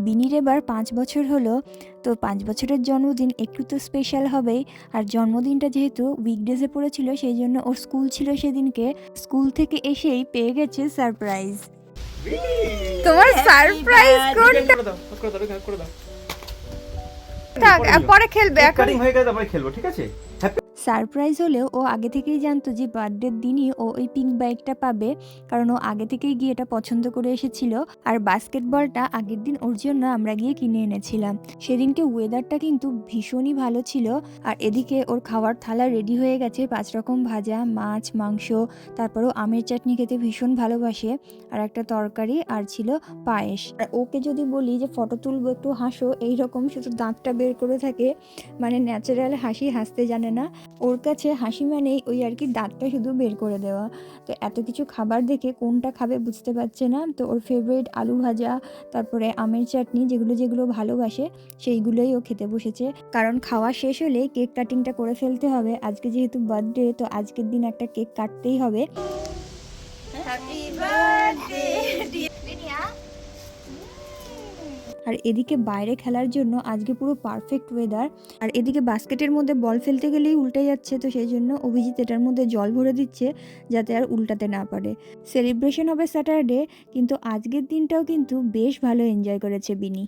বিনির এবার 5 বছর হলো, তো 5 বছরের জন্মদিন একটু তো স্পেশাল হবেই। আর জন্মদিনটা যেহেতু উইকডেজে পড়েছিল সেই জন্য ওর স্কুল ছিল সেদিনকে। স্কুল থেকে এসেই পেয়ে গেছে সারপ্রাইজ। তোমার সারপ্রাইজ কোনটা? থাক, পরে খেলবে, এখন কাটিং হয়ে গেলে তারপরে খেলবো, ঠিক আছে? সারপ্রাইজ হলেও ও আগে থেকেই জানতো যে বার্থডের দিনই ও ওই পিঙ্ক বাইকটা পাবে, কারণ ও আগে থেকেই গিয়ে এটা পছন্দ করে এসেছিল। আর বাস্কেটবলটা আগের দিন ওর জন্য আমরা গিয়ে কিনে এনেছিলাম। সেদিনকে ওয়েদারটা কিন্তু ভীষণই ভালো ছিল। আর এদিকে ওর খাওয়ার থালা রেডি হয়ে গেছে, 5 রকম ভাজা, মাছ, মাংস, তারপরেও আমের চাটনি খেতে ভীষণ ভালোবাসে, আর একটা তরকারি, আর ছিল পায়েস। আর ওকে যদি বলি যে ফটো তুলবো একটু হাসো, এইরকম শুধু দাঁতটা বের করে থাকে, মানে ন্যাচারাল হাসি হাসতে জানে না। ওর কাছে হাসি মানেই ওই আর কি দাঁতটা শুধু বের করে দেওয়া। তো এত কিছু খাবার দেখে কোনটা খাবে বুঝতে পারছে না। তো ওর ফেভারিট আলু ভাজা, তারপরে আমের চাটনি, যেগুলো যেগুলো ভালোবাসে সেইগুলোই ও খেতে বসেছে। কারণ খাওয়া শেষ হলেই কেক কাটিংটা করে ফেলতে হবে। আজকে যেহেতু বার্থডে, তো আজকের দিন একটা কেক কাটতেই হবে। Happy birthday ডিয়া। আর এদিকে বাইরে খেলার জন্য আজকে পুরো পারফেক্ট ওয়েদার। আর এদিকে বাস্কেটের মধ্যে বল ফেলতে গেলেই উল্টে যাচ্ছে, তো সেই জন্য অভিজিৎ এটার মধ্যে জল ভরে দিচ্ছে যাতে আর উল্টাতে না পারে। সেলিব্রেশন হবে স্যাটারডে, কিন্তু আজকের দিনটাও কিন্তু বেশ ভালো এনজয় করেছে বিনি।